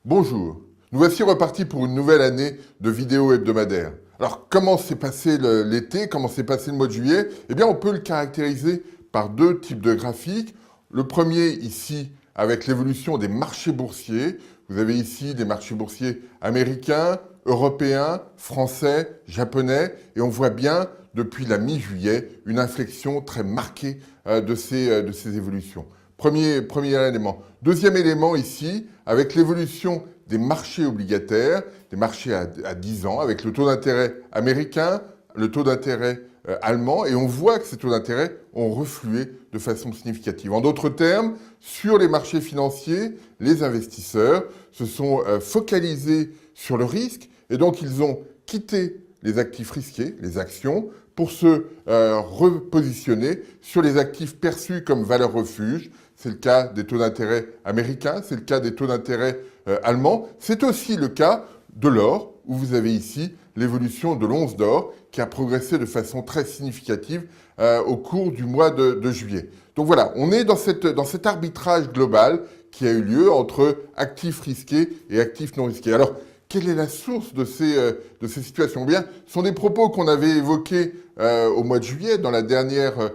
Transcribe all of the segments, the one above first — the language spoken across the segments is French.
Bonjour, nous voici repartis pour une nouvelle année de vidéos hebdomadaires. Alors, comment s'est passé l'été, comment s'est passé le mois de juillet? Eh bien, on peut le caractériser par deux types de graphiques. Le premier, ici, avec l'évolution des marchés boursiers. Vous avez ici des marchés boursiers américains, européens, français, japonais, et on voit bien, depuis la mi-juillet, une inflexion très marquée de ces évolutions. Premier élément. Deuxième élément ici, avec l'évolution des marchés obligataires, des marchés à 10 ans, avec le taux d'intérêt américain, le taux d'intérêt allemand, et on voit que ces taux d'intérêt ont reflué de façon significative. En d'autres termes, sur les marchés financiers, les investisseurs se sont focalisés sur le risque, et donc ils ont quitté les actifs risqués, les actions, pour se repositionner sur les actifs perçus comme valeur refuge. C'est le cas des taux d'intérêt américains, c'est le cas des taux d'intérêt allemands. C'est aussi le cas de l'or, où vous avez ici l'évolution de l'once d'or qui a progressé de façon très significative au cours du mois de juillet. Donc voilà, on est dans cet arbitrage global qui a eu lieu entre actifs risqués et actifs non risqués. Alors, quelle est la source de ces situations? Bien, ce sont des propos qu'on avait évoqués au mois de juillet, dans la dernière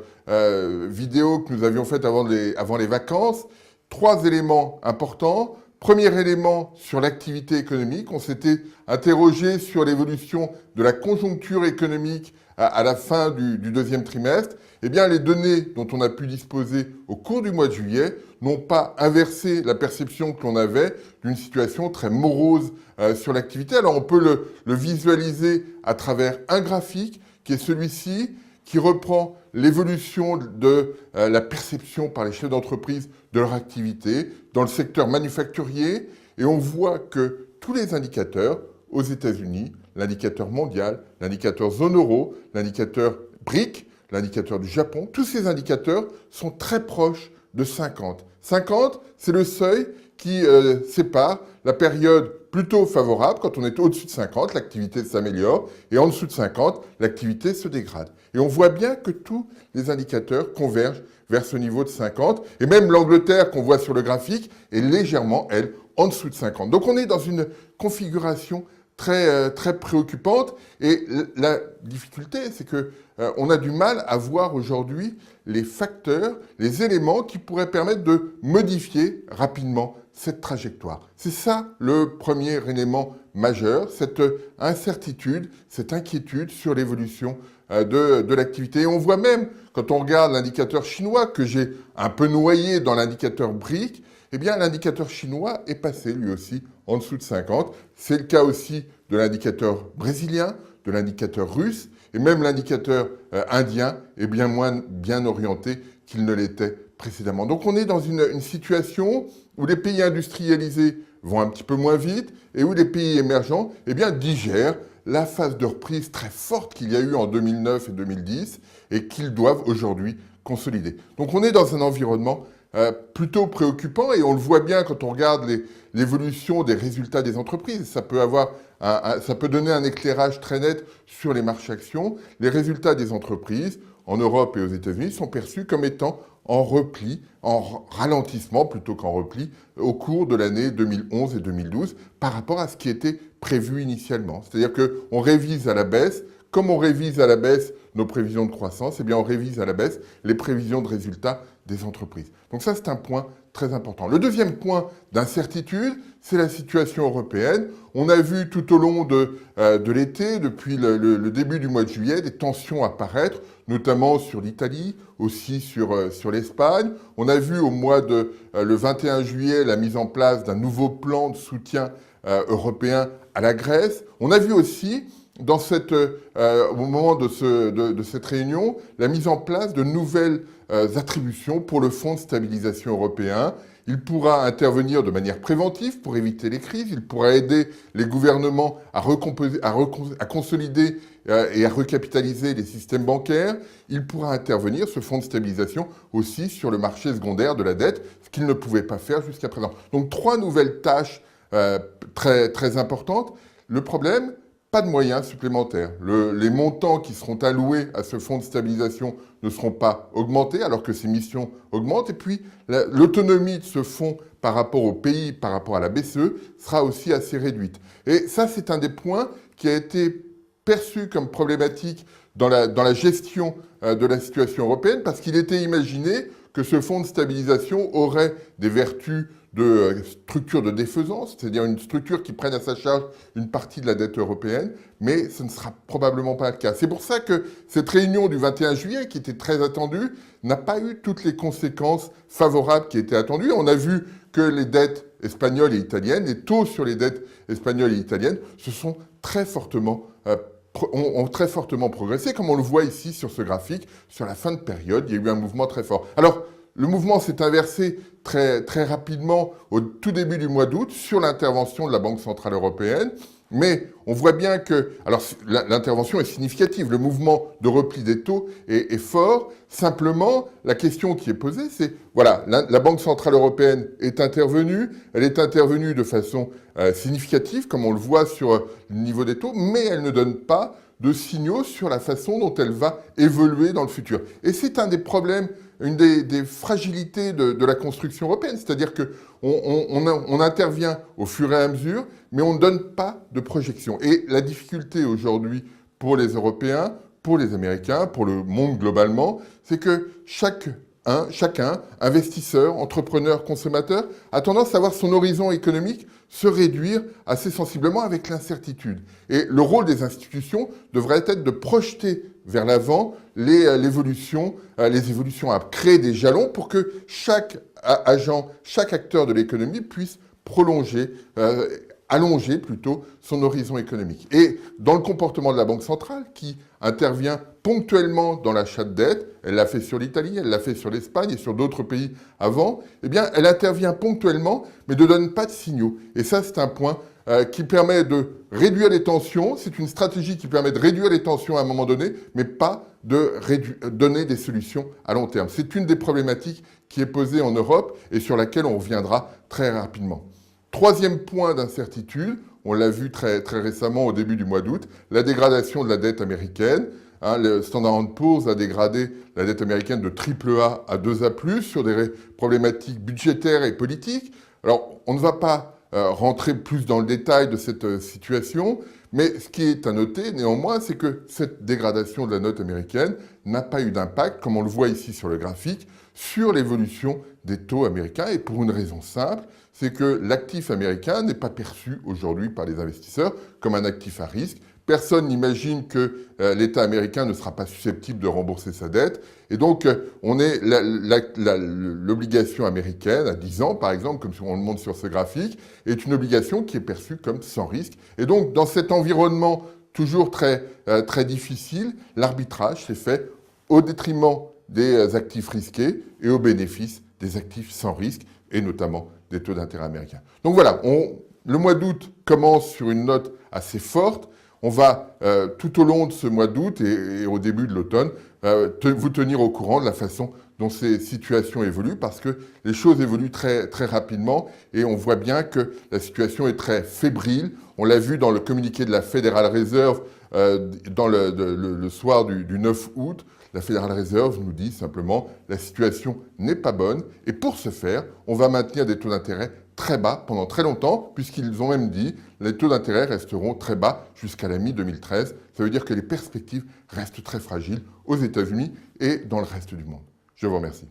vidéo que nous avions faite avant les vacances. Trois éléments importants. Premier élément sur l'activité économique. On s'était interrogé sur l'évolution de la conjoncture économique à la fin du deuxième trimestre. Eh bien, les données dont on a pu disposer au cours du mois de juillet n'ont pas inversé la perception que l'on avait d'une situation très morose sur l'activité. Alors, on peut le visualiser à travers un graphique qui est celui-ci, qui reprend l'évolution de la perception par les chefs d'entreprise de leur activité dans le secteur manufacturier. Et on voit que tous les indicateurs aux États-Unis, l'indicateur mondial, l'indicateur zone euro, l'indicateur BRIC, l'indicateur du Japon, tous ces indicateurs sont très proches de 50. 50, c'est le seuil qui sépare la période plutôt favorable. Quand on est au-dessus de 50, l'activité s'améliore, et en dessous de 50, l'activité se dégrade. Et on voit bien que tous les indicateurs convergent vers ce niveau de 50, et même l'Angleterre qu'on voit sur le graphique est légèrement, elle, en dessous de 50. Donc on est dans une configuration très préoccupante, et la difficulté, c'est que on a du mal à voir aujourd'hui les facteurs, les éléments qui pourraient permettre de modifier rapidement cette trajectoire. C'est ça le premier élément majeur, cette incertitude, cette inquiétude sur l'évolution de l'activité. Et on voit même, quand on regarde l'indicateur chinois, que j'ai un peu noyé dans l'indicateur BRIC, eh bien l'indicateur chinois est passé lui aussi en dessous de 50. C'est le cas aussi de l'indicateur brésilien, de l'indicateur russe, et même l'indicateur indien est bien orienté qu'il ne l'était précédemment. Donc on est dans une situation où les pays industrialisés vont un petit peu moins vite et où les pays émergents digèrent la phase de reprise très forte qu'il y a eu en 2009 et 2010 et qu'ils doivent aujourd'hui consolider. Donc on est dans un environnement plutôt préoccupant, et on le voit bien quand on regarde l'évolution des résultats des entreprises. Ça peut donner un éclairage très net sur les marchés actions. Les résultats des entreprises en Europe et aux États-Unis sont perçus comme étant en repli, en ralentissement plutôt qu'en repli, au cours de l'année 2011 et 2012 par rapport à ce qui était prévu initialement. C'est-à-dire qu'on révise à la baisse. Comme on révise à la baisse nos prévisions de croissance, eh bien on révise à la baisse les prévisions de résultats des entreprises. Donc ça, c'est un point très important. Le deuxième point d'incertitude, c'est la situation européenne. On a vu tout au long de l'été, depuis le début du mois de juillet, des tensions apparaître, notamment sur l'Italie, aussi sur l'Espagne. On a vu au mois le 21 juillet la mise en place d'un nouveau plan de soutien européen à la Grèce. On a vu aussi au moment de cette réunion, la mise en place de nouvelles attributions pour le Fonds de stabilisation européen. Il pourra intervenir de manière préventive pour éviter les crises. Il pourra aider les gouvernements à consolider et à recapitaliser les systèmes bancaires. Il pourra intervenir, ce fonds de stabilisation, aussi sur le marché secondaire de la dette, ce qu'il ne pouvait pas faire jusqu'à présent. Donc, trois nouvelles tâches très importantes. Le problème, pas de moyens supplémentaires. Les montants qui seront alloués à ce fonds de stabilisation ne seront pas augmentés alors que ses missions augmentent. Et puis, l'autonomie de ce fonds par rapport au pays, par rapport à la BCE, sera aussi assez réduite. Et ça, c'est un des points qui a été perçu comme problématique dans la gestion de la situation européenne, parce qu'il était imaginé que ce fonds de stabilisation aurait des vertus de structure de défaisance, c'est-à-dire une structure qui prenne à sa charge une partie de la dette européenne, mais ce ne sera probablement pas le cas. C'est pour ça que cette réunion du 21 juillet, qui était très attendue, n'a pas eu toutes les conséquences favorables qui étaient attendues. On a vu que les dettes espagnoles et italiennes, les taux sur les dettes espagnoles et italiennes, ont très fortement progressé, comme on le voit ici sur ce graphique. Sur la fin de période, il y a eu un mouvement très fort. Alors, le mouvement s'est inversé très, très rapidement au tout début du mois d'août sur l'intervention de la Banque Centrale Européenne. Mais on voit bien que... Alors, l'intervention est significative. Le mouvement de repli des taux est fort. Simplement, la question qui est posée, c'est... Voilà, la Banque Centrale Européenne est intervenue. Elle est intervenue de façon significative, comme on le voit sur le niveau des taux, mais elle ne donne pas de signaux sur la façon dont elle va évoluer dans le futur. Et c'est un des problèmes, une des fragilités de la construction européenne, c'est-à-dire qu'on intervient au fur et à mesure, mais on ne donne pas de projection. Et la difficulté aujourd'hui pour les Européens, pour les Américains, pour le monde globalement, c'est que chacun, investisseur, entrepreneur, consommateur, a tendance à voir son horizon économique se réduire assez sensiblement avec l'incertitude. Et le rôle des institutions devrait être de projeter vers l'avant les évolutions à créer des jalons pour que chaque agent, chaque acteur de l'économie puisse allonger plutôt son horizon économique. Et dans le comportement de la Banque centrale, qui intervient ponctuellement dans l'achat de dette, elle l'a fait sur l'Italie, elle l'a fait sur l'Espagne et sur d'autres pays avant, eh bien, elle intervient ponctuellement, mais ne donne pas de signaux. Et ça, c'est un point qui permet de réduire les tensions. C'est une stratégie qui permet de réduire les tensions à un moment donné, mais pas de donner des solutions à long terme. C'est une des problématiques qui est posée en Europe et sur laquelle on reviendra très rapidement. Troisième point d'incertitude, on l'a vu très, très récemment au début du mois d'août, la dégradation de la dette américaine. Le Standard & Poor's a dégradé la dette américaine de AAA à 2A+, sur des problématiques budgétaires et politiques. Alors, on ne va pas rentrer plus dans le détail de cette situation, mais ce qui est à noter néanmoins, c'est que cette dégradation de la note américaine n'a pas eu d'impact, comme on le voit ici sur le graphique, sur l'évolution des taux américains, et pour une raison simple, c'est que l'actif américain n'est pas perçu aujourd'hui par les investisseurs comme un actif à risque. Personne n'imagine que l'État américain ne sera pas susceptible de rembourser sa dette. Et donc, l'obligation américaine à 10 ans, par exemple, comme on le montre sur ce graphique, est une obligation qui est perçue comme sans risque. Et donc, dans cet environnement toujours très, très difficile, l'arbitrage s'est fait au détriment des actifs risqués et au bénéfice des actifs sans risque, et notamment des taux d'intérêt américains. Donc voilà, le mois d'août commence sur une note assez forte. On va, tout au long de ce mois d'août et au début de l'automne, vous tenir au courant de la façon dont ces situations évoluent, parce que les choses évoluent très, très rapidement et on voit bien que la situation est très fébrile. On l'a vu dans le communiqué de la Federal Reserve dans le soir du 9 août. La Federal Reserve nous dit simplement la situation n'est pas bonne et pour ce faire, on va maintenir des taux d'intérêt très bas pendant très longtemps, puisqu'ils ont même dit que les taux d'intérêt resteront très bas jusqu'à la mi-2013. Ça veut dire que les perspectives restent très fragiles aux États-Unis et dans le reste du monde. Je vous remercie.